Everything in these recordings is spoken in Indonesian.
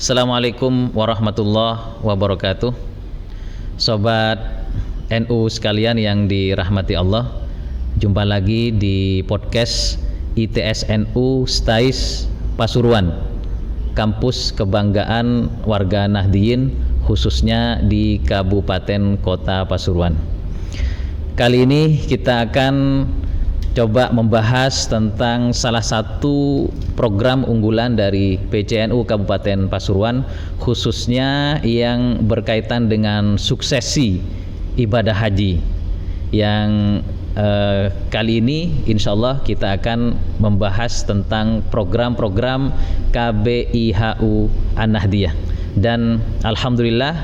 Assalamualaikum warahmatullahi wabarakatuh. Sobat NU sekalian yang dirahmati Allah, jumpa lagi di podcast ITS NU STAIS Pasuruan, kampus kebanggaan warga Nahdliyin khususnya di Kabupaten Kota Pasuruan. Kali ini kita akan coba membahas tentang salah satu program unggulan dari PCNU Kabupaten Pasuruan, khususnya yang berkaitan dengan suksesi ibadah haji. Yang kali ini insya Allah kita akan membahas tentang program-program KBIHU An-Nahdliyah. Dan alhamdulillah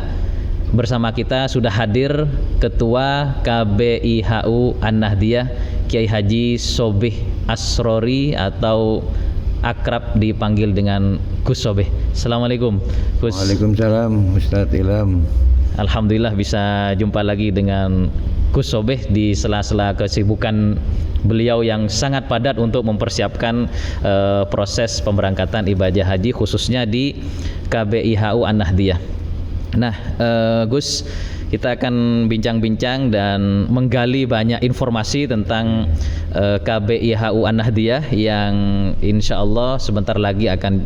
bersama kita sudah hadir Ketua KBIHU An-Nahdliyah Kiai Haji Sobih Asrori atau akrab dipanggil dengan Gus Sobih. Assalamualaikum Gus. Waalaikumsalam Ustadz Ilham. Alhamdulillah bisa jumpa lagi dengan Gus Sobih di sela-sela kesibukan beliau yang sangat padat untuk mempersiapkan proses pemberangkatan ibadah haji khususnya di KBIHU An-Nahdliyah. Nah, Gus, kita akan bincang-bincang dan menggali banyak informasi tentang KBIHU An-Nahdliyah yang insya Allah sebentar lagi akan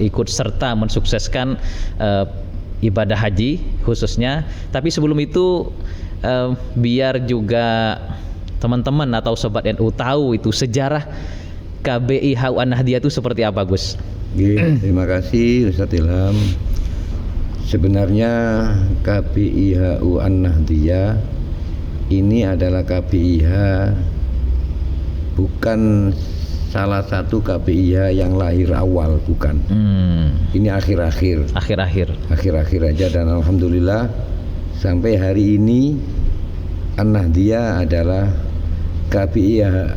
ikut serta mensukseskan ibadah haji khususnya. Tapi sebelum itu biar juga teman-teman atau sobat NU tahu itu sejarah KBIHU An-Nahdliyah itu seperti apa, Gus? Terima kasih Ustadz Ilham. Sebenarnya KBIHU An-Nahdliyah ini adalah KBIH, bukan salah satu KBIH yang lahir awal, bukan. Ini akhir-akhir aja, dan alhamdulillah sampai hari ini An-Nahdliyah adalah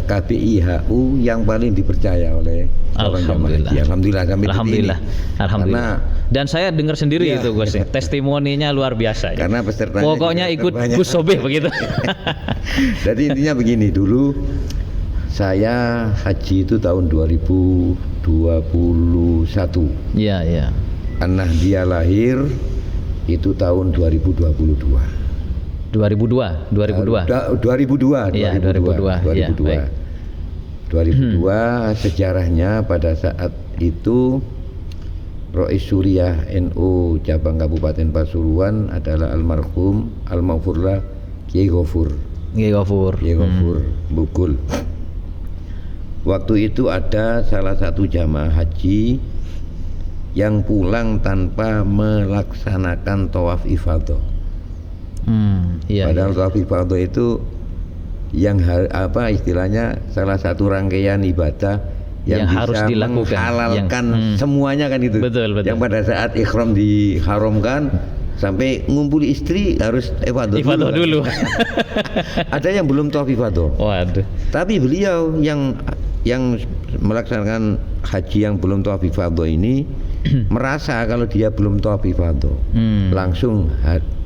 KBIHU yang paling dipercaya oleh Alhamdulillah. Alhamdulillah. Karena dan saya dengar sendiri itu Gus, testimoninya luar biasa. Karena pesertanya pokoknya ikut Gus Sobih begitu. Jadi intinya begini, dulu saya haji itu tahun 2021. Iya. An-Nahdliyah lahir itu tahun 2022. 2002. Iya, 2002. 2002 sejarahnya pada saat itu Rois Suriah NU cabang Kabupaten Pasuruan adalah almarhum Al-Maghfurlah Kiai Ghafur Bukul. Waktu itu ada salah satu jamaah haji yang pulang tanpa melaksanakan tawaf ifadah. Padahal tawaf ifadah itu yang istilahnya salah satu rangkaian ibadah yang bisa harus dilakukan, menghalalkan semuanya kan itu. Betul. Yang pada saat ikhram diharamkan sampai ngumpuli istri harus ifadah dulu. Ada yang belum tawaf ifadah. Waduh. Tapi beliau yang melaksanakan haji yang belum tawaf ifadah ini merasa kalau dia belum tawaf ifadah, langsung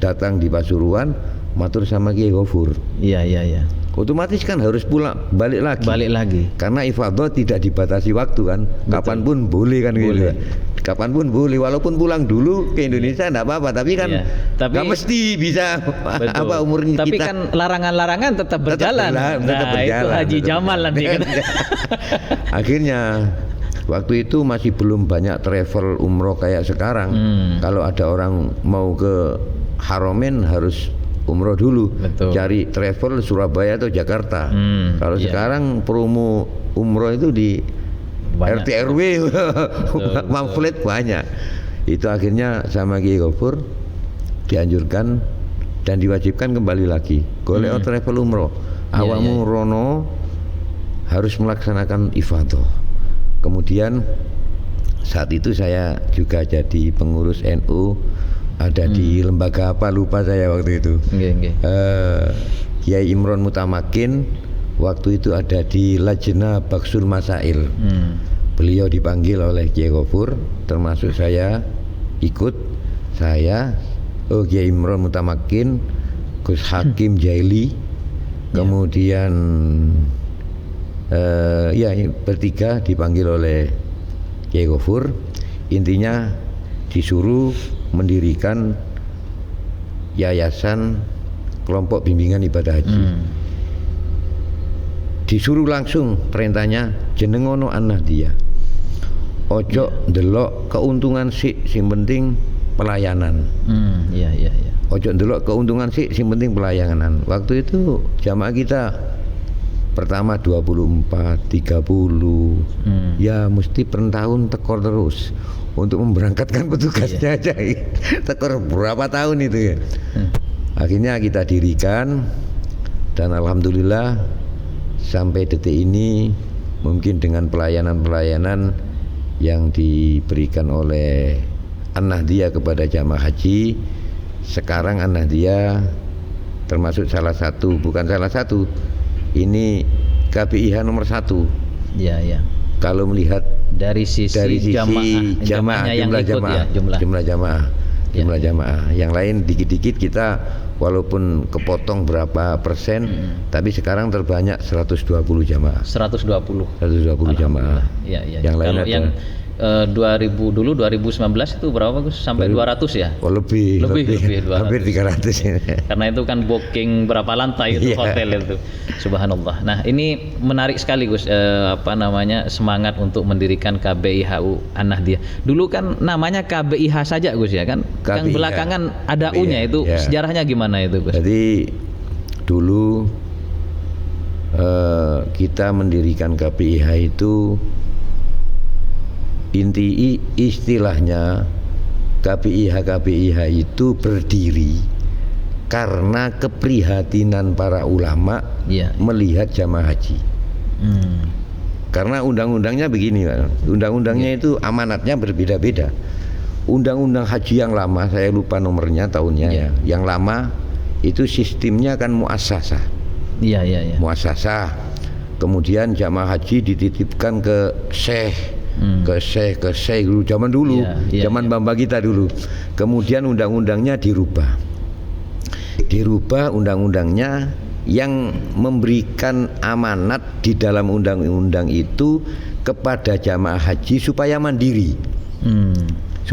datang di Pasuruan matur sama Kiai Ghafur. Iya. Otomatis kan harus balik lagi. Karena ifadah tidak dibatasi waktu kan. Betul. Kapanpun boleh kan gitu. Kapanpun boleh, walaupun pulang dulu ke Indonesia enggak apa-apa, tapi kan nggak mesti bisa umurnya kita. Tapi kan larangan-larangan tetap berjalan. Tetap berjalan. Itu Haji Jamal nanti kan. Akhirnya waktu itu masih belum banyak travel umroh kayak sekarang. Kalau ada orang mau ke Haramain harus umroh dulu. Betul. Cari travel Surabaya atau Jakarta. Kalau sekarang promo umroh itu di banyak. RT RW pamflet banyak. Itu akhirnya sama Kiai Ghafur dianjurkan dan diwajibkan kembali lagi golek travel umroh. Awakmu rono harus melaksanakan ifadah. Kemudian saat itu saya juga jadi pengurus NU, ada di lembaga apa lupa saya waktu itu. Kiai Imron Mutamakin waktu itu ada di Lajnah Baksul Masail. Beliau dipanggil oleh Kiai Ghafur, termasuk saya ikut. Kiai Imron Mutamakin, Gus Hakim Jaili, kemudian bertiga dipanggil oleh Kiai Ghafur. intinya disuruh mendirikan yayasan kelompok bimbingan ibadah haji. Disuruh langsung perintahnya jenengono An-Nahdiyah. Ojo ndelok keuntungan sing penting pelayanan. Iya. Ojo ndelok keuntungan sing penting pelayanan. Waktu itu jamaah kita pertama 24, 30. Ya mesti per tahun tekor terus untuk memberangkatkan petugasnya aja. Tekor berapa tahun itu ya. Akhirnya kita dirikan dan alhamdulillah sampai detik ini mungkin dengan pelayanan-pelayanan yang diberikan oleh An-Nahdiyah kepada jamaah haji, sekarang An-Nahdiyah termasuk salah satu, bukan salah satu, ini KBIH nomor 1. Iya. Kalau melihat dari sisi jamaah yang jumlah ikut jamaah, ya, jumlah jamaah. Yang lain dikit-dikit kita walaupun kepotong berapa persen, tapi sekarang terbanyak 120 jamaah. 120 jamaah. Iya. Yang lain kalau ada yang 2019 itu berapa Gus? Sampai 200 ya? Oh lebih 200. Hampir 300. Karena itu kan booking berapa lantai itu hotel itu. Subhanallah. Nah, ini menarik sekali Gus, semangat untuk mendirikan KBIHU An-Nahdiyah. Dulu kan namanya KBIH saja Gus ya kan? KBIH. Yang belakangan ada U-nya itu sejarahnya gimana itu Gus? Jadi dulu kita mendirikan KBIH itu istilahnya KBIH itu berdiri karena keprihatinan para ulama melihat jamaah haji. Karena undang-undangnya begini, undang-undangnya itu amanatnya berbeda-beda. Undang-undang haji yang lama, saya lupa nomornya tahunnya ya. Yang lama itu sistemnya kan muassasah. Iya. Muassasah. Kemudian jamaah haji dititipkan ke syekh. Ke syekh dulu zaman dulu, zaman Bamba kita dulu. Kemudian undang-undangnya dirubah undang-undangnya yang memberikan amanat di dalam undang-undang itu kepada jamaah haji supaya mandiri.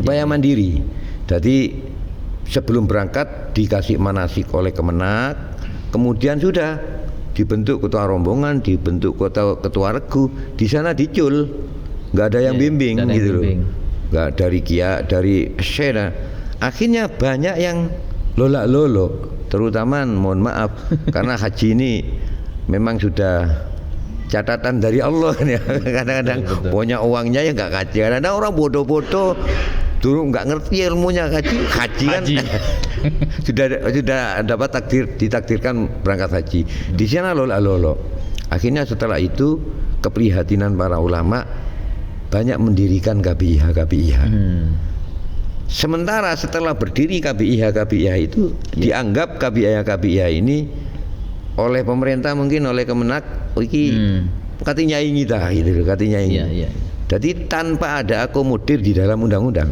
Mandiri. Jadi sebelum berangkat dikasih manasik oleh Kemenak, kemudian sudah dibentuk ketua rombongan, dibentuk ketua regu, di sana dicul. Nggak ada yang bimbing gitu loh, nggak dari dari syekh. Akhirnya banyak yang lolak-lolok, terutama mohon maaf karena haji ini memang sudah catatan dari Allah kan ya. Kadang-kadang punya uangnya ya nggak haji, kadang-kadang orang bodoh-bodoh dulu nggak ngerti ilmunya haji kan sudah dapat ditakdirkan berangkat haji, di sana lolak-lolok. Akhirnya setelah itu keprihatinan para ulama banyak mendirikan KBIH. Sementara setelah berdiri KBIH itu dianggap KBIH ini oleh pemerintah, mungkin oleh Kemenak, katanya ingin gitu, katanya ingin. Jadi tanpa ada akomodir di dalam undang-undang.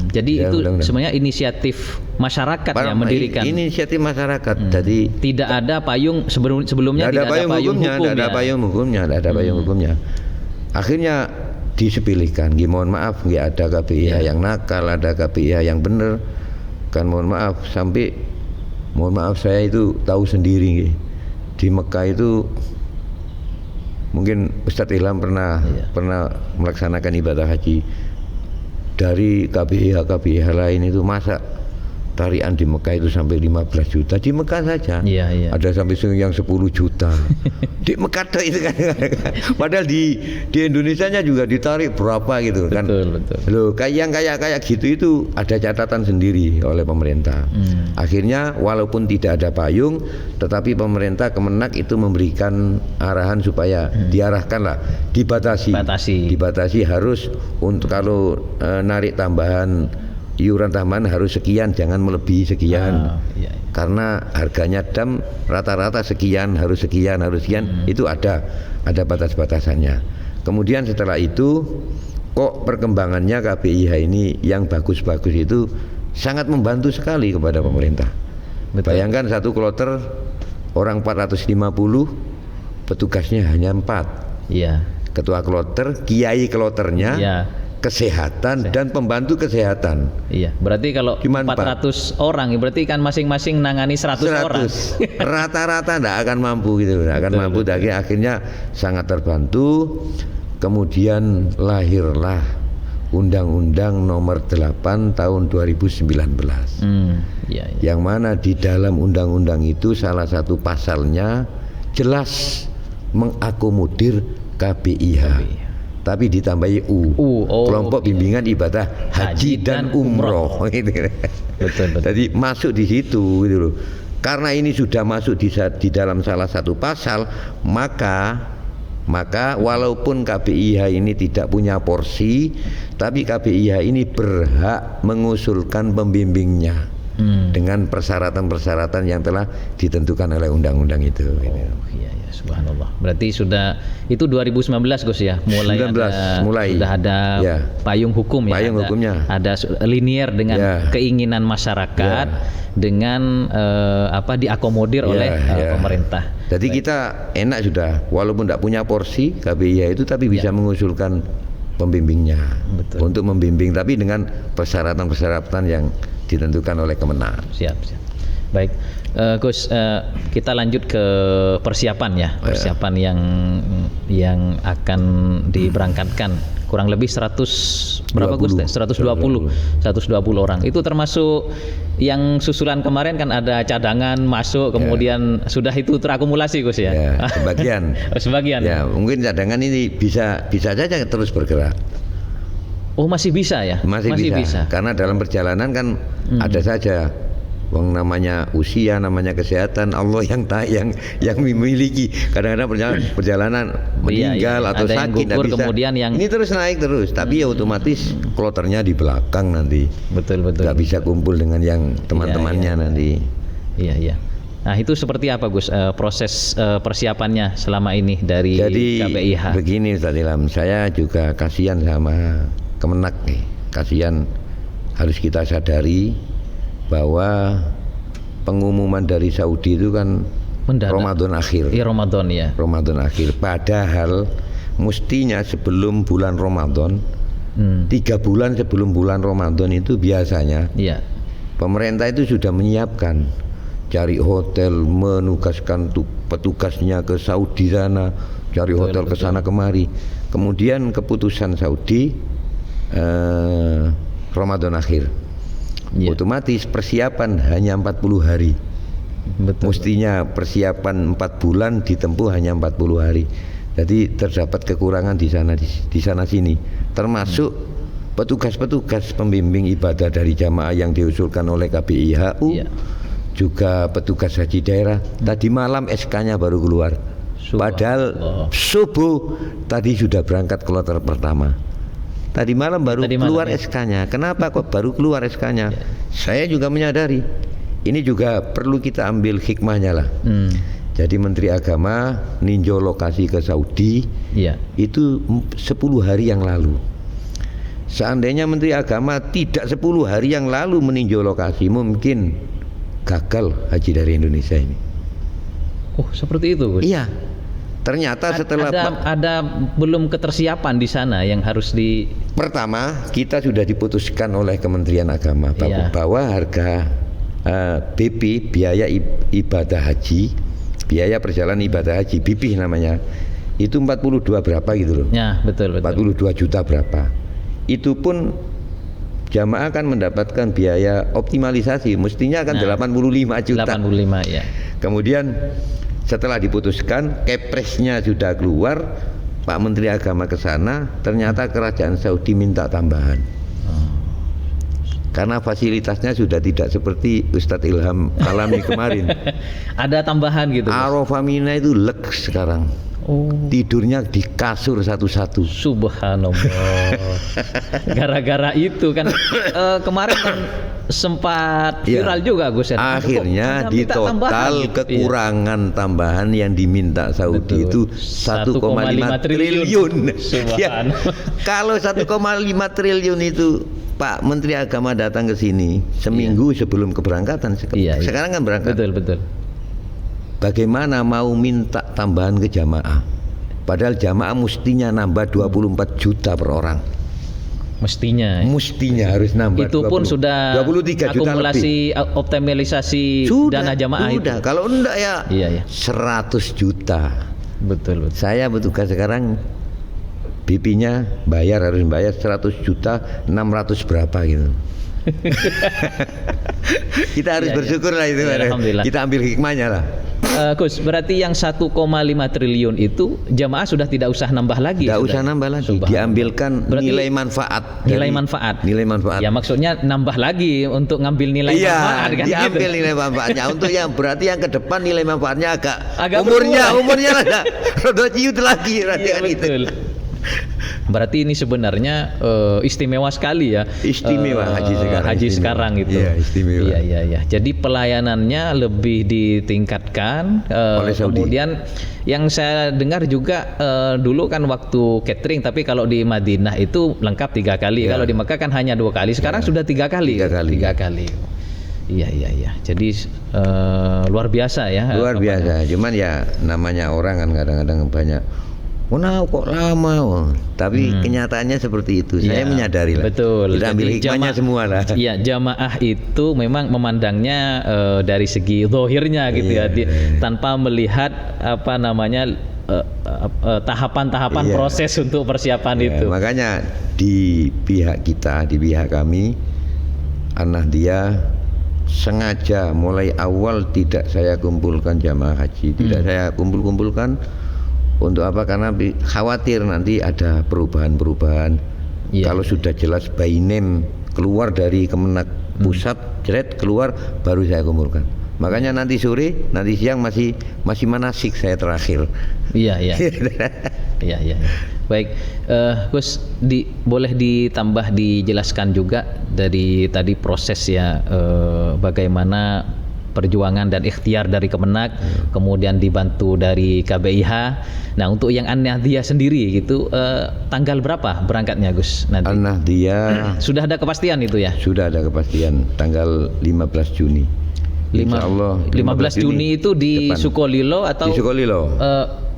Jadi itu sebenarnya inisiatif masyarakat yang mendirikan. Inisiatif masyarakat. Jadi tidak ada payung sebelumnya, tidak ada payung hukumnya. Akhirnya disepelekan. Mohon maaf, nggak ada KBIH yang nakal, ada KBIH yang benar. Kan mohon maaf, saya itu tahu sendiri di Mekah itu mungkin Ustadz Ilham pernah melaksanakan ibadah haji. Dari KBIH lain itu masa tarian di Mekah itu sampai 15 juta di Mekah saja. Ada sampai yang 10 juta di Mekah itu kan. Padahal di Indonesianya juga ditarik berapa gitu kan. Betul. Loh, kayak gitu itu ada catatan sendiri oleh pemerintah. Akhirnya walaupun tidak ada payung, tetapi pemerintah Kemenak itu memberikan arahan supaya diarahkanlah, dibatasi harus untuk kalau narik tambahan iuran tambahan harus sekian, jangan melebihi sekian. Karena harganya dam rata-rata sekian, harus sekian, itu ada batas-batasannya. Kemudian setelah itu kok perkembangannya KBIH ini yang bagus-bagus itu sangat membantu sekali kepada pemerintah. Bayangkan satu kloter orang 450, petugasnya hanya 4. Ketua kloter, kiai kloternya, kesehatan dan pembantu kesehatan. Iya, berarti kalau Gimana, 400 orang, berarti kan masing-masing nangani 100 orang. Rata-rata tidak akan mampu gitu, tidak akan Betul, mampu. betul. Tapi akhirnya sangat terbantu. Kemudian lahirlah Undang-Undang Nomor 8 Tahun 2019. Iya, iya. Yang mana di dalam undang-undang itu salah satu pasalnya jelas mengakomodir KBIH. Tapi ditambahi kelompok bimbingan ibadah haji dan umroh. Gitu. Betul. Jadi masuk di situ gitu loh. Karena ini sudah masuk di dalam salah satu pasal, maka walaupun KBIH ini tidak punya porsi, tapi KBIH ini berhak mengusulkan pembimbingnya dengan persyaratan-persyaratan yang telah ditentukan oleh undang-undang itu. Iya, subhanallah. Berarti sudah itu 2019 Gus ya, mulai 19, sudah ada ya. payung hukum ya. Payung hukumnya. Ada linier dengan Ya. keinginan masyarakat dengan diakomodir oleh pemerintah. Jadi kita enak sudah, walaupun tidak punya porsi KBIH itu, tapi bisa mengusulkan pembimbingnya. Betul. Untuk membimbing, tapi dengan persyaratan-persyaratan yang ditentukan oleh Kemenang. Siap. Baik, Gus, kita lanjut ke persiapan ya, persiapan yang akan diberangkatkan kurang lebih 100 berapa Gus? 120 orang. Itu termasuk yang susulan kemarin kan ada cadangan masuk, kemudian sudah itu terakumulasi Gus ya. Ya, sebagian. Sebagian. Ya, mungkin cadangan ini bisa saja terus bergerak. Oh, masih bisa ya? Masih bisa. Karena dalam perjalanan kan ada saja wong namanya usia, namanya kesehatan, Allah yang memiliki. Kadang-kadang perjalanan meninggal atau ada sakit, yang gugur, bisa. kemudian yang Ini terus naik terus, tapi ya otomatis kloternya di belakang nanti. betul. Nggak bisa kumpul dengan yang teman-temannya nanti. Iya. Nah, itu seperti apa Gus proses persiapannya selama ini dari KBIH? Jadi begini Ustaz Ilham, saya juga kasihan sama Kemenak nih. Kasihan, harus kita sadari bahwa pengumuman dari Saudi itu kan mendadak. Ramadan akhir. Iya, Ramadan ya. Ramadan akhir. Padahal mestinya sebelum bulan Ramadan, 3 bulan sebelum bulan Ramadan itu biasanya pemerintah itu sudah menyiapkan, cari hotel, menugaskan petugasnya ke Saudi sana, cari hotel ke sana kemari. Kemudian keputusan Saudi Ramadan akhir. Otomatis persiapan hanya 40 hari. Betul. Mestinya persiapan 4 bulan ditempuh hanya 40 hari. Jadi terdapat kekurangan di sana sini. Termasuk petugas-petugas pembimbing ibadah dari jamaah yang diusulkan oleh KBIHU, juga petugas haji daerah. Tadi malam SK-nya baru keluar. Padahal subuh tadi sudah berangkat kloter pertama. Tadi malam baru keluar SK-nya. Kenapa kok baru keluar SK-nya? Saya juga menyadari ini juga perlu kita ambil hikmahnya lah. Jadi Menteri Agama ninjau lokasi ke Saudi itu 10 hari yang lalu. Seandainya Menteri Agama tidak 10 hari yang lalu meninjau lokasi, mungkin gagal haji dari Indonesia ini. Oh, seperti itu Gus? Iya. Ternyata setelah ada belum ketersiapan di sana yang harus Pertama, kita sudah diputuskan oleh Kementerian Agama bahwa harga BP, biaya ibadah haji, biaya perjalanan ibadah haji, BP namanya, itu 42 berapa gitu loh. Ya, betul. 42 juta berapa. Itu pun jamaah akan mendapatkan biaya optimalisasi, mestinya akan 85 juta. 85 ya. Kemudian setelah diputuskan, kepresnya sudah keluar, Pak Menteri Agama ke sana, ternyata kerajaan Saudi minta tambahan. Karena fasilitasnya sudah tidak seperti Ustadz Ilham alami kemarin. Ada tambahan gitu. Arafah Mina itu leg sekarang. Tidurnya di kasur satu-satu. Subhanallah. Gara-gara itu kan kemarin kan sempat viral juga Gus. Akhirnya di total kekurangan tambahan yang diminta Saudi itu 1,5 triliun. Ya, kalau 1,5 triliun itu Pak Menteri Agama datang ke sini seminggu sebelum keberangkatan. Sekarang kan berangkat. Betul. Bagaimana mau minta tambahan ke jamaah? Padahal jamaah mestinya nambah 24 juta per orang. Mestinya harus nambah. itu 20. pun sudah 23 juta akumulasi lebih. optimalisasi dana jamaah sudah. itu. Kalau enggak ya Iya. 100 juta. Betul. Saya bertugas sekarang BP-nya harus bayar 100 juta 600 berapa gitu. Kita harus Iya, bersyukur lah itu. Ya, alhamdulillah. Kita ambil hikmahnya lah. Gus, berarti yang 1,5 triliun itu jamaah sudah tidak usah nambah lagi. Tidak sudah? usah nambah lagi. Subhanallah. Diambilkan Berarti nilai manfaat. Nilai manfaat. Nilai manfaat. Ya maksudnya nambah lagi untuk ngambil nilai manfaat kan diambil gitu. nilai manfaatnya. Untuk yang berarti yang ke depan nilai manfaatnya Agak umurnya lah rada ciut lagi Iya, betul. Berarti ini sebenarnya istimewa sekali ya. Istimewa haji sekarang. Haji sekarang itu. Iya, istimewa. Iya. Jadi pelayanannya lebih ditingkatkan. Oleh Saudi. Kemudian yang saya dengar juga dulu kan waktu catering, tapi kalau di Madinah itu lengkap 3 kali. Ya. Kalau di Mekah kan hanya 2 kali. Sekarang sudah 3 kali. 3 kali. 3 kali. Iya. Jadi luar biasa ya. Luar biasa. Cuman ya namanya orang kan kadang-kadang banyak. Kok lama? Tapi kenyataannya seperti itu. Saya Ya, menyadari lah. betul. Kita ambil Jadi hikmahnya semua lah. Iya, jamaah itu memang memandangnya dari segi zahirnya gitu ya, tanpa melihat apa namanya tahapan-tahapan proses untuk persiapan itu. Makanya di pihak kita, di pihak kami, An-Nahdiyah sengaja mulai awal tidak saya kumpulkan jamaah haji, tidak saya kumpulkan. Untuk apa? Karena khawatir nanti ada perubahan-perubahan. Kalau sudah jelas by name keluar dari Kemenak pusat, keluar baru saya kumpulkan. Makanya nanti sore, nanti siang masih manasik saya terakhir. Iya. Baik, Gus, boleh ditambah dijelaskan juga dari tadi proses ya, bagaimana perjuangan dan ikhtiar dari Kemenak, kemudian dibantu dari KBIH. Nah, untuk yang An-Nahdiyah sendiri gitu, tanggal berapa berangkatnya, Gus? Nanti An-Nahdiyah sudah ada kepastian itu ya? Sudah ada kepastian tanggal 15 Juni. Insyaallah 15 Juni itu di depan. Sukolilo atau di Sukolilo?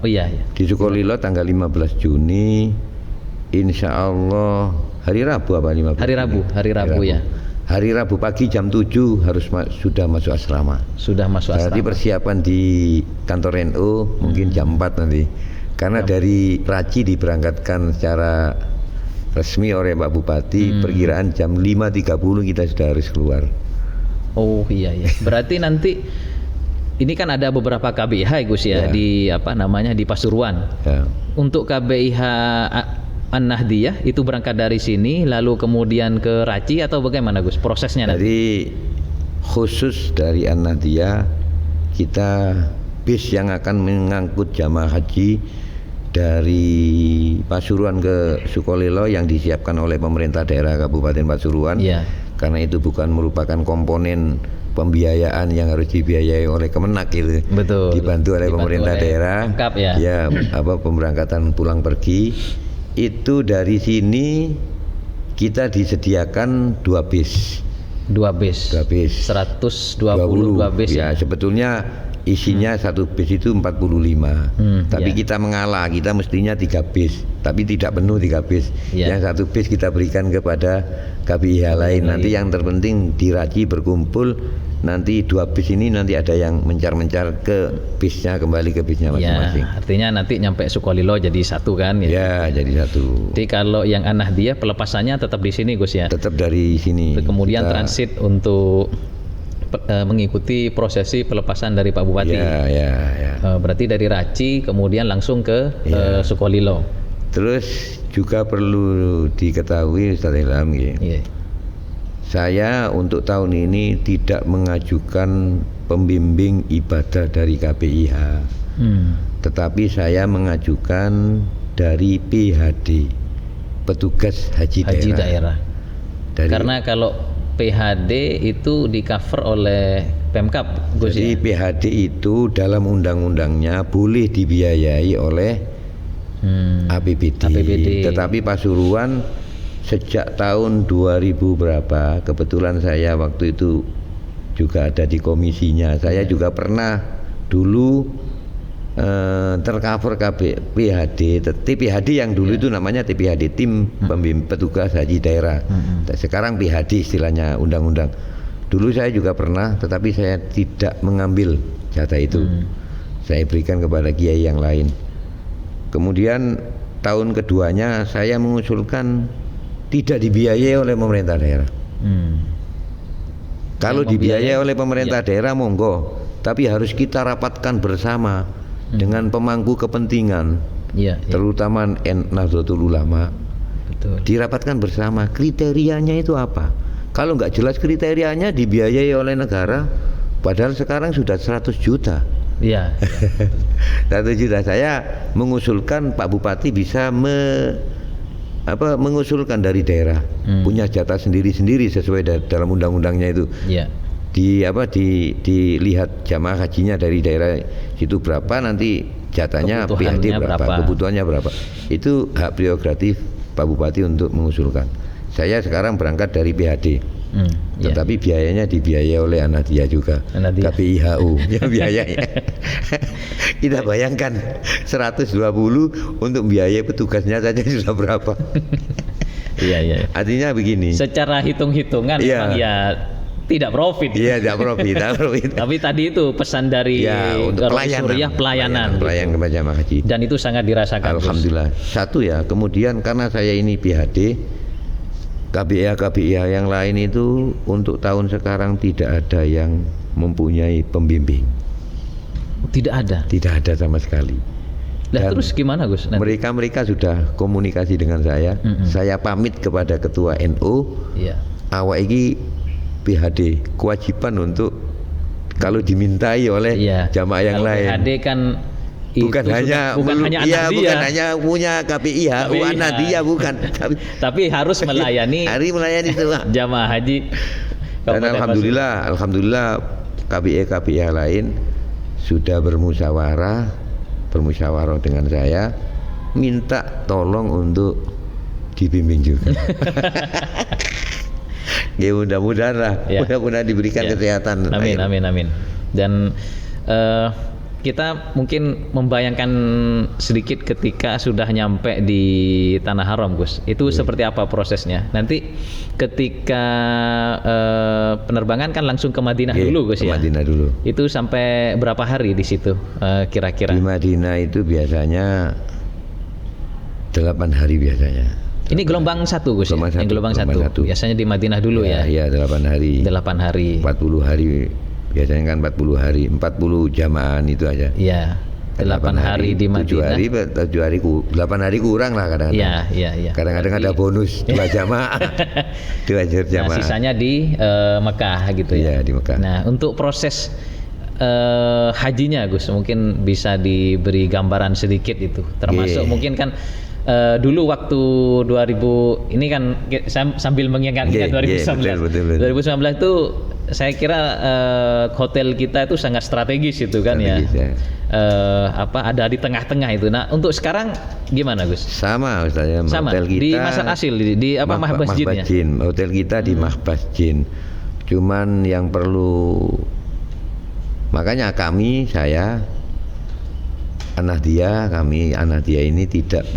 Iya. Di Sukolilo tanggal 15 Juni. Insyaallah hari Rabu apa 15? Hari Rabu ya. Hari Rabu pagi jam 7 harus sudah masuk asrama. Sudah masuk asrama. Berarti persiapan di kantor NU mungkin jam 4 nanti. Karena dari Raci diberangkatkan secara resmi oleh Pak Bupati, perkiraan jam 5.30 kita sudah harus keluar. Oh iya. Berarti nanti ini kan ada beberapa KBIH Gus ya, di di Pasuruan. Ya. Untuk KBIH An-Nahdiyah itu berangkat dari sini lalu kemudian ke Raci atau bagaimana Gus prosesnya nanti? Jadi khusus dari An-Nahdiyah kita bis yang akan mengangkut jamaah haji dari Pasuruan ke Sukolilo yang disiapkan oleh pemerintah daerah Kabupaten Pasuruan. Iya. Karena itu bukan merupakan komponen pembiayaan yang harus dibiayai oleh Kemenak itu. Betul. Dibantu oleh pemerintah daerah. Lengkap ya. Ya, pemberangkatan pulang pergi. Itu dari sini kita disediakan 2 bis. 2 bis. 122 bis. Ya, sebetulnya isinya 1 bis itu 45. Tapi kita mengalah, kita mestinya 3 bis, tapi tidak penuh 3 bis. Yang 1 bis kita berikan kepada KBIH lain. Nanti yang terpenting di Raci berkumpul. Nanti 2 bis ini nanti ada yang mencar-mencar ke bisnya, kembali ke bisnya masing-masing. Ya, artinya nanti nyampe Sukolilo jadi 1 kan ya. Ya, jadi 1. Jadi kalau yang An-Nahdiyah pelepasannya tetap di sini Gus ya. Tetap dari sini. Kemudian transit untuk mengikuti prosesi pelepasan dari Pak Bupati. Ya. Berarti dari Raci kemudian langsung ke Sukolilo. Terus juga perlu diketahui Ustaz Ilham ya. Saya untuk tahun ini tidak mengajukan pembimbing ibadah dari KBIH, tetapi saya mengajukan dari PHD, petugas haji daerah. Karena kalau PHD itu di cover oleh Pemkab, Gus. Jadi PHD itu dalam undang-undangnya boleh dibiayai oleh APBD. Tetapi Pasuruan sejak tahun 2000 berapa, kebetulan saya waktu itu juga ada di komisinya. Saya juga pernah dulu tercover PHD, TPHD yang dulu itu namanya TPHD, tim petugas haji daerah. Sekarang PHD istilahnya undang-undang. Dulu saya juga pernah, tetapi saya tidak mengambil jatah itu. Saya berikan kepada kiai yang lain. Kemudian tahun keduanya saya mengusulkan tidak dibiayai oleh pemerintah daerah. Kalau dibiayai oleh pemerintah daerah monggo, tapi harus kita rapatkan bersama dengan pemangku kepentingan, terutama Nahdlatul Ulama. Betul. Dirapatkan bersama kriterianya itu apa. Kalau nggak jelas kriterianya dibiayai oleh negara, padahal sekarang sudah 100 juta. Iya. 1 juta. Saya mengusulkan Pak Bupati bisa mengusulkan dari daerah, punya jatah sendiri-sendiri sesuai dalam undang-undangnya itu. Iya. Dilihat jamaah hajinya dari daerah situ berapa, nanti jatahnya PHD berapa, kebutuhannya berapa. Itu hak prerogatif Pak Bupati untuk mengusulkan. Saya sekarang berangkat dari PHD, tetapi biayanya dibiayai oleh Ahmadiyah juga, KPIHU ya biayanya. Kita bayangkan 120 untuk biaya petugasnya saja sudah berapa. Iya. Artinya begini. Secara hitung-hitungan memang ya tidak profit. Iya, tidak profit. Tapi tadi itu pesan dari untuk pelayanan kepada jamaah haji. Dan itu sangat dirasakan. Alhamdulillah. Satu ya, kemudian karena saya ini PHD, KPIH yang lain itu untuk tahun sekarang tidak ada yang mempunyai pembimbing. Tidak ada. Tidak ada sama sekali. Lah terus gimana Gus? Mereka sudah komunikasi dengan saya. Saya pamit kepada ketua NU. Awak ini PHD kewajiban untuk kalau dimintai oleh jamaah yang lain. PHD kan bukan hanya punya KPIH Ahmadiyah bukan, tapi harus melayani semua jamaah haji. Dan alhamdulillah KPIH lain sudah bermusyawarah dengan saya, minta tolong untuk dibimbing juga. Ya mudah-mudahan lah, mudah-mudahan diberikan kesehatan. Amin. Dan kita mungkin membayangkan sedikit ketika sudah nyampe di Tanah Haram, Gus. Itu seperti apa prosesnya? Nanti ketika penerbangan kan langsung ke Madinah dulu, Gus ya. Madinah dulu. Itu sampai berapa hari di situ kira-kira? Di Madinah itu biasanya 8 hari biasanya. Ini gelombang 1 Gus ya? Gelombang satu. Biasanya di Madinah dulu ya? Iya 8 hari. 8 hari. 40 hari. Biasanya kan 40 hari. 40 jamaah itu aja. Iya. 8 hari di Madinah. 7 hari 8 hari kurang lah kadang-kadang. Iya. Kadang-kadang ada bonus 2 jamaah. 2 jamaah. Nah, sisanya di Mekah gitu ya. Iya, di Mekah. Nah, untuk proses hajinya Gus, mungkin bisa diberi gambaran sedikit itu. Termasuk mungkin kan dulu waktu 2000 ini kan saya sambil mengingat 2019. Betul. 2019 itu saya kira hotel kita itu sangat strategis itu kan ya. Ada di tengah-tengah itu. Nah, untuk sekarang gimana Gus? Sama Ustaz, hotel kita di Masjid Asil di Mahbas Jinnya. Hotel kita di Mahbas Jin. Cuman yang perlu, makanya saya Ahmadiyah ini tidak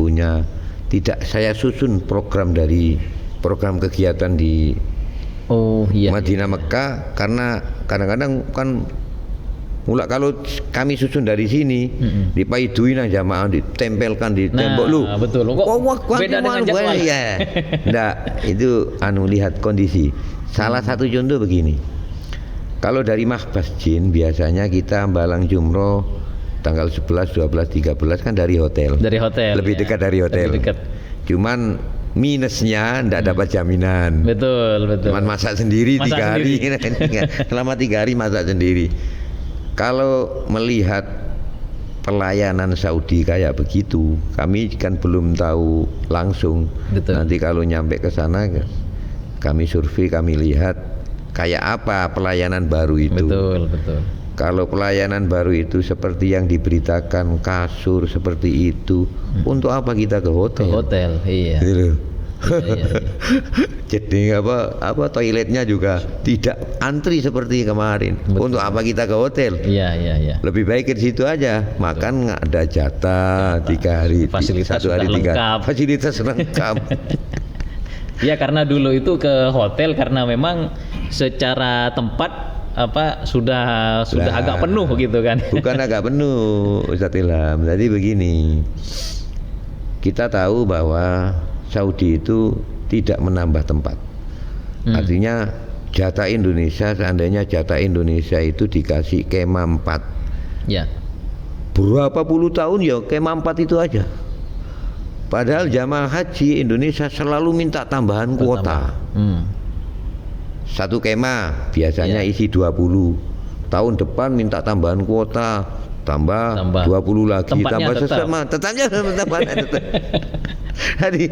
saya susun program kegiatan di Madinah Mekah, karena kadang-kadang kan kalau kami susun dari sini dipaiduin aja jamaah, ditempelkan di tembok lu. Betul. Kok beda dengan jadwal? Ya. Nggak, itu lihat kondisi. Salah satu contoh begini. Kalau dari Mahbas Jin biasanya kita balang jumroh tanggal 11, 12, 13 kan dari hotel. Lebih dekat dari hotel. Cuman minusnya enggak dapat jaminan. Betul. Cuman masak sendiri 3 hari. Selama 3 hari masak sendiri. Kalau melihat pelayanan Saudi kayak begitu, kami kan belum tahu langsung. Betul. Nanti kalau nyampe ke sana kami survei, kami lihat kayak apa pelayanan baru itu. Betul. Kalau pelayanan baru itu seperti yang diberitakan, kasur seperti itu, untuk apa kita ke hotel? Iya. Gitu. Jadi apa toiletnya juga tidak antri seperti kemarin. Betul. Untuk apa kita ke hotel? Iya. Lebih baik ke situ aja. Makan nggak ada jatah 3 hari, Fasilitas 1 hari sudah 3 lengkap. fasilitas lengkap. Ya karena dulu itu ke hotel karena memang secara tempat sudah Lah, agak penuh gitu kan. Bukan agak penuh, Ustadz Ilham. Jadi begini, kita tahu bahwa Saudi itu tidak menambah tempat. Artinya jatah Indonesia, seandainya jatah Indonesia itu dikasih kemah 4, Ya. berapa puluh tahun ya kemah 4 itu aja. Padahal jamaah haji Indonesia selalu minta tambahan kuota. Satu kemah biasanya isi 20. Tahun depan minta tambahan kuota, tambah 20 lagi, tempatnya tambah sesama, tetapnya tetap. Jadi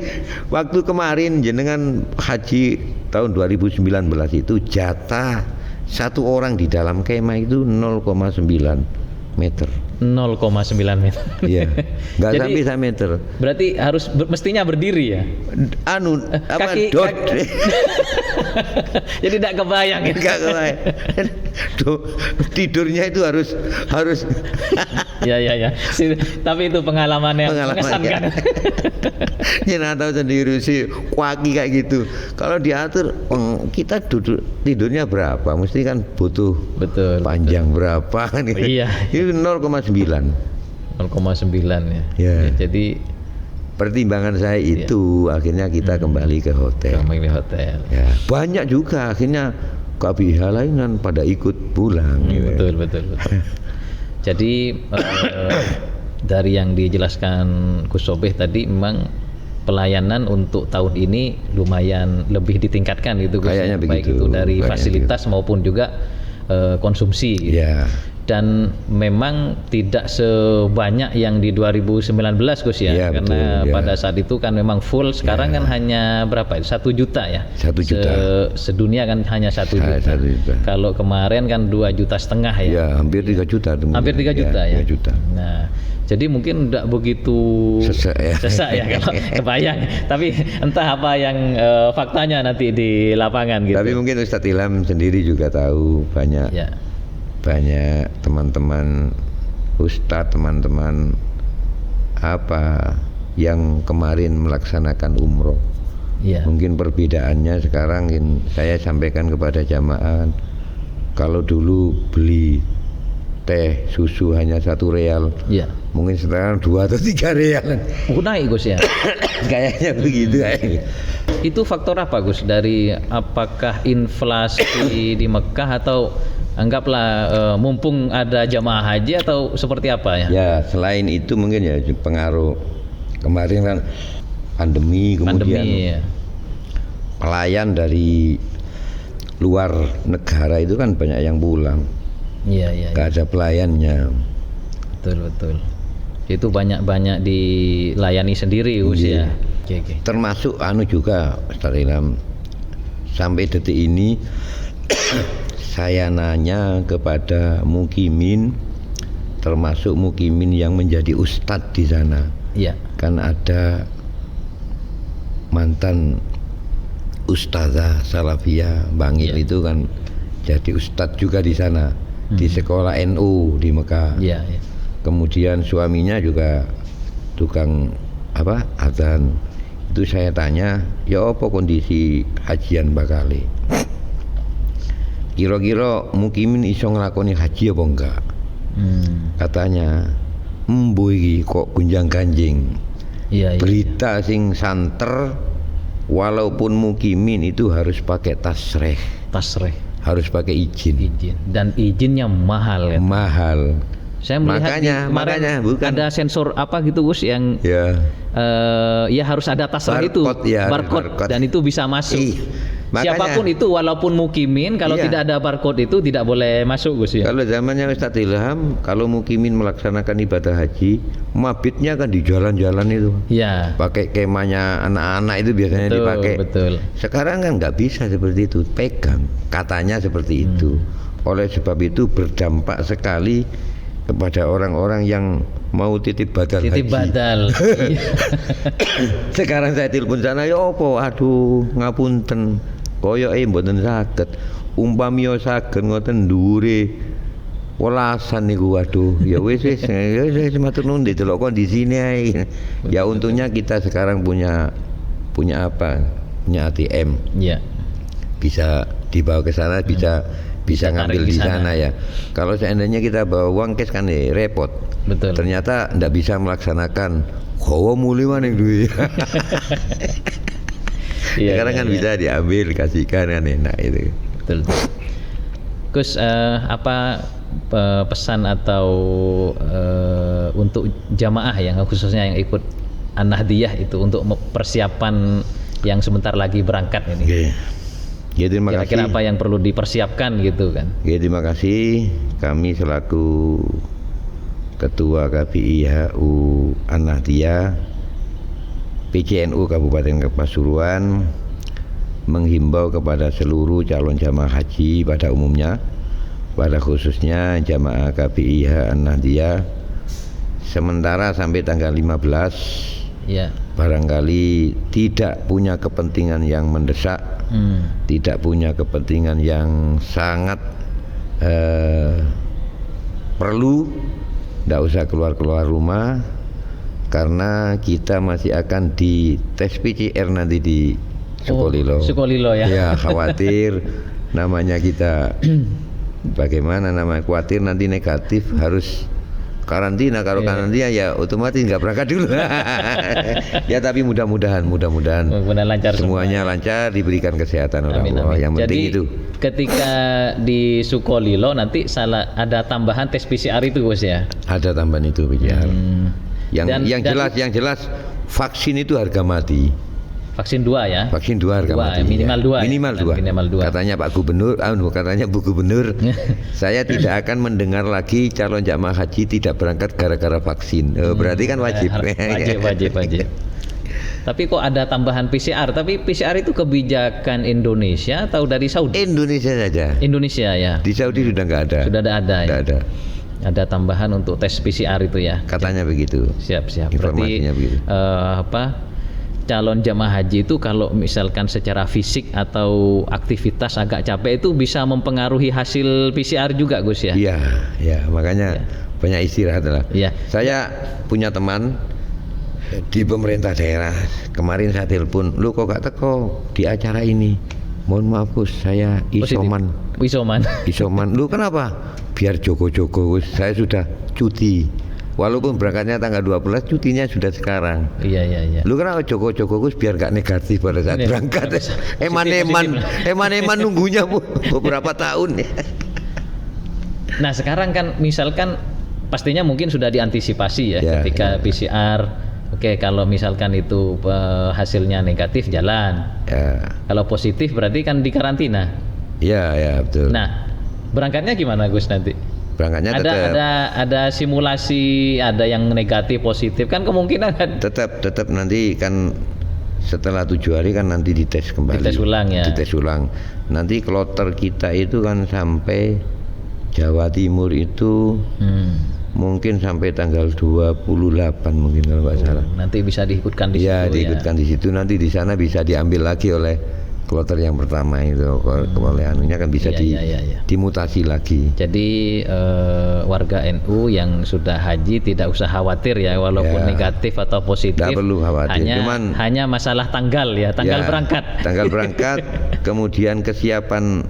waktu kemarin jenengan haji tahun 2019 itu jatah satu orang di dalam kemah itu 0,9 meter. 0,9 meter. Iya, nggak Jadi, sampai 1 meter. Berarti harus mestinya berdiri ya. Dot. Jadi tidak kebayang ya. Nggak kebayang. Tidurnya itu harus Ya. Tapi itu pengalaman yang mengesankan. Jangan tahu sendiri sih kuaki kayak gitu. Kalau diatur kita tidurnya berapa? Mesti kan butuh Betul. panjang berapa kan? Iya. Itu 0,9 ya. Ya. Jadi pertimbangan saya itu akhirnya kita kembali ke hotel. Ya, banyak juga akhirnya KBH lainan pada ikut pulang. Betul. Jadi dari yang dijelaskan Gus Sobeh tadi memang pelayanan untuk tahun ini lumayan lebih ditingkatkan gitu Gus. Kayaknya Baik begitu, itu dari kayaknya fasilitas maupun juga konsumsi gitu. Ya. Dan memang tidak sebanyak yang di 2019 Gus ya, Ya, karena betul, ya. pada saat itu kan memang full. Sekarang kan hanya berapa? 1 juta ya. 1 juta. Sedunia kan hanya 1 juta. 1 juta. Kalau kemarin kan 2,5 juta ya. Ya, hampir 3 juta. Hampir 3 juta ya. 3 juta. Nah, jadi mungkin tidak begitu sesak ya kalau kebayang. Tapi entah apa yang faktanya nanti di lapangan gitu. Tapi mungkin Ustadz Ilham sendiri juga tahu banyak teman-teman Ustadz, teman-teman yang kemarin melaksanakan umroh. Ya. Mungkin perbedaannya sekarang saya sampaikan kepada jamaah, kalau dulu beli teh susu hanya 1 real, mungkin sekarang 2 atau 3 real. Naik Gus ya. Kayaknya begitu. Itu faktor apa Gus? Dari apakah inflasi di Mekah atau anggaplah mumpung ada jamaah haji atau seperti apa ya? Ya, selain itu mungkin ya pengaruh kemarin kan pandemi, kemudian pelayan dari luar negara itu kan banyak yang pulang. Iya. Gak ada pelayannya. Betul. Itu banyak dilayani sendiri Gus ya. Okay. Termasuk juga Ustaz Ilham, sampai detik ini saya nanya kepada mukimin, termasuk mukimin yang menjadi ustadz di sana. Iya. Kan ada mantan ustazah Salafiyah Bangil itu kan jadi ustadz juga di sana, di sekolah NU di Mekah. Iya. Kemudian suaminya juga tukang azan. Itu saya tanya, ya apa kondisi hajian bakali? Kira-kira mukimin iso nglakoni haji apa enggak? Katanya, embo iki kok gunjang-ganjing. Iya. Berita sing santer, walaupun mukimin itu harus pakai tasreh. Harus pakai izin. Dan izinnya mahal kan? Mahal. Saya melihat makanya bukan ada sensor apa gitu Gus yang ya harus ada tasreh itu, barcode, dan itu bisa masuk. Makanya, siapapun itu walaupun mukimin, kalau tidak ada barcode itu tidak boleh masuk Gus ya. Kalau zamannya Ustadz Ilham, kalau mukimin melaksanakan ibadah haji, mabitnya kan di jalan-jalan itu. Ya. Pakai kemahnya anak-anak itu biasanya dipakai. Betul. Sekarang kan nggak bisa seperti itu, pegang. Katanya seperti itu. Oleh sebab itu berdampak sekali kepada orang-orang yang mau titip badal Titip haji. badal. Iya. Sekarang saya telepon sana, ya opo, aduh ngapunten, koyoke mboten saged. Umpami yo saged ngoten ndure welasan niku, waduh, ya wis matur nuwun delok kondisine ae. Ya untungnya kita sekarang punya apa? Punya ATM. Iya. Bisa dibawa ke sana, bisa ngambil tarik di di sana. sana ya. Kalau seandainya kita bawa uang cash kan repot. Betul. Ternyata ndak bisa melaksanakan kowo mulai maning duit. Iya, Sekarang iya, kan iya. bisa diambil, kasihkan kan enak itu. Betul. Gus, apa pesan atau untuk jamaah yang khususnya yang ikut An-Nahdiyah itu untuk persiapan yang sebentar lagi berangkat ini? Oke. Ya, terima Kira-kira kasih. apa yang perlu dipersiapkan gitu kan? Ya, terima kasih. Kami selaku Ketua KPIHU An-Nahdiyah PCNU Kabupaten Pasuruan menghimbau kepada seluruh calon jamaah haji pada umumnya, pada khususnya jamaah KPIH An-Nahdiyah, sementara sampai tanggal 15 Ya. barangkali tidak punya kepentingan yang mendesak, tidak punya kepentingan yang sangat perlu, tidak usah keluar rumah, karena kita masih akan di tes PCR nanti di Sukolilo. Sukolilo ya. Ya, khawatir namanya kita bagaimana namanya, khawatir nanti negatif harus karantina. Kalau karantina ya otomatis nggak berangkat dulu. Ya, tapi mudah-mudahan Mudah-mudahan lancar semuanya lancar, diberikan kesehatan oleh Amin, Allah. amin. Yang penting Jadi itu. ketika di Sukolilo nanti ada tambahan tes PCR itu Gus ya. Ada tambahan itu PCR. Yang jelas vaksin itu harga mati. Vaksin 2 ya. Vaksin 2 harga mati. Minimal 2. Minimal 2. Katanya Pak Gubernur, katanya Bu Gubernur, saya tidak akan mendengar lagi calon jamaah haji tidak berangkat gara-gara vaksin. Berarti kan wajib. Wajib. Tapi kok ada tambahan PCR? Tapi PCR itu kebijakan Indonesia atau dari Saudi? Indonesia saja. Indonesia ya. Di Saudi sudah nggak ada. Sudah ada ya. Nggak ada. Ada tambahan untuk tes PCR itu ya. Katanya begitu. Siap. Informasinya Berarti begitu. Calon jamaah haji itu kalau misalkan secara fisik atau aktivitas agak capek itu bisa mempengaruhi hasil PCR juga Gus ya? Iya, makanya banyak istirahat lah. Iya. Saya punya teman di pemerintah daerah, kemarin saya telepon, lu kok gak teko di acara ini? Mohon maaf Gus, saya isoman. Isoman. Lu kenapa? Biar jogo-jogo Gus, saya sudah cuti. Walaupun berangkatnya tanggal 12, cutinya sudah sekarang. Iya. Lu kenapa jogo-jogo Gus biar gak negatif pada saat berangkat? Eman-eman nunggunya beberapa tahun ya. Nah sekarang kan misalkan pastinya mungkin sudah diantisipasi ya ketika PCR. Oke, kalau misalkan itu hasilnya negatif jalan. Ya. Kalau positif berarti kan dikarantina. Ya, betul. Nah berangkatnya gimana Gus nanti? Berangkatnya ada simulasi, ada yang negatif positif kan kemungkinan kan? Tetap nanti kan setelah 7 hari kan nanti dites kembali. Dites ulang ya. Dites ulang. Nanti kloter kita itu kan sampai Jawa Timur itu mungkin sampai tanggal 28 mungkin kalau nggak salah. Nanti bisa diikutkan di situ. Ya, diikutkan di situ. Nanti di sana bisa diambil lagi oleh kloter yang pertama itu, oleh anunya kan bisa dimutasi lagi. Jadi warga NU yang sudah haji tidak usah khawatir ya, walaupun negatif atau positif. Tidak perlu khawatir. Hanya masalah tanggal ya, tanggal berangkat. Tanggal berangkat, kemudian kesiapan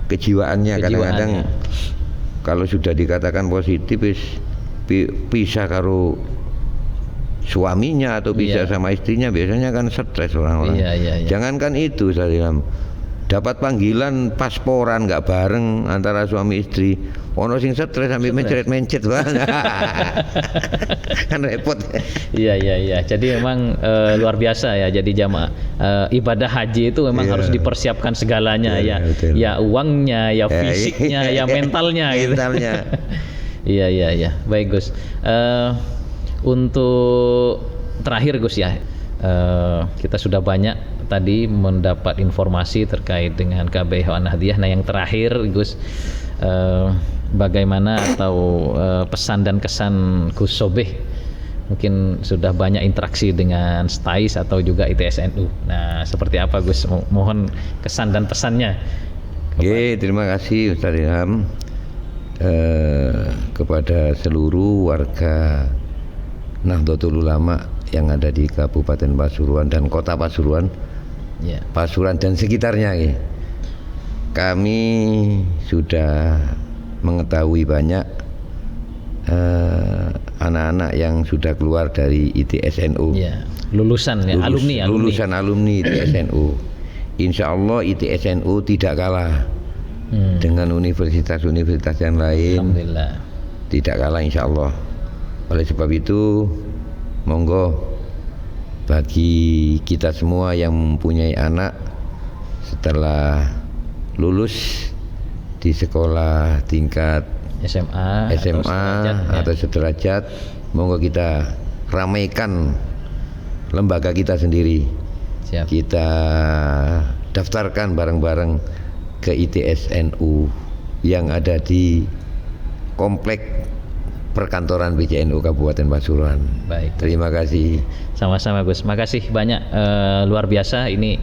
kejiwaannya. Kadang-kadang kalau sudah dikatakan positif pisah karo suaminya atau bisa sama istrinya, biasanya kan stres orang-orang. Jangankan itu, saya bilang dapat panggilan pasporan nggak bareng antara suami istri, ono sing stres sampai mencret banget. Kan repot. Iya. Jadi memang luar biasa ya. Jadi jamaah ibadah haji itu memang harus dipersiapkan segalanya ya uangnya, ya fisiknya, ya mentalnya gitu. Iya. Baik Gus. Untuk terakhir Gus ya, kita sudah banyak tadi mendapat informasi terkait dengan KBIH An-Nahdiyah. Nah yang terakhir Gus, bagaimana atau pesan dan kesan Gus Sobeh. Mungkin sudah banyak interaksi dengan STAIS atau juga ITSNU. Nah, seperti apa Gus? Mohon kesan dan pesannya. Oke, terima kasih Ustaz Ilham kepada seluruh warga Nahdlatul Ulama yang ada di Kabupaten Pasuruan dan Kota Pasuruan, Pasuruan dan sekitarnya. Kami sudah mengetahui banyak anak-anak yang sudah keluar dari ITSNU, lulusan alumni ITSNU. Insya Allah ITSNU tidak kalah dengan universitas-universitas yang lain. Alhamdulillah. Tidak kalah insya Allah. Oleh sebab itu, monggo bagi kita semua yang mempunyai anak setelah lulus di sekolah tingkat SMA atau sederajat, monggo kita ramaikan lembaga kita sendiri. Siap. Kita daftarkan bareng-bareng ke ITSNU yang ada di komplek perkantoran PCNU Kabupaten Pasuruan. Baik. Terima kasih. Sama-sama Gus. Makasih banyak, luar biasa. Ini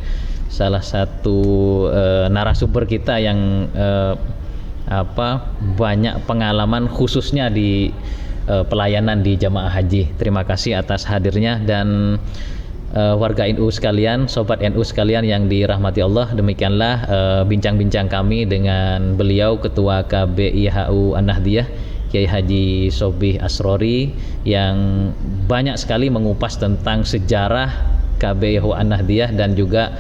salah satu narasumber kita yang banyak pengalaman khususnya di pelayanan di jamaah haji. Terima kasih atas hadirnya dan warga NU sekalian, sobat NU sekalian yang dirahmati Allah. Demikianlah bincang-bincang kami dengan beliau Ketua KBIHU An-Nahdliyah Kiai Haji Sobih Asrori yang banyak sekali mengupas tentang sejarah KBIHU An-Nahdliyah dan juga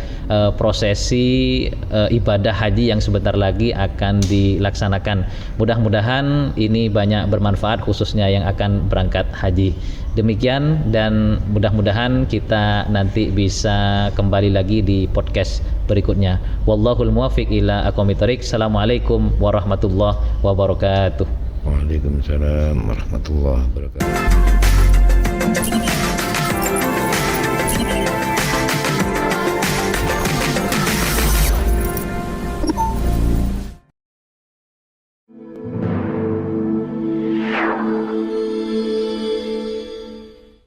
prosesi ibadah haji yang sebentar lagi akan dilaksanakan. Mudah-mudahan ini banyak bermanfaat khususnya yang akan berangkat haji. Demikian dan mudah-mudahan kita nanti bisa kembali lagi di podcast berikutnya. Wallahul muwaffiq ila aqwamit thoriq. Assalamualaikum warahmatullahi wabarakatuh. Waalaikumsalam warahmatullahi wabarakatuh.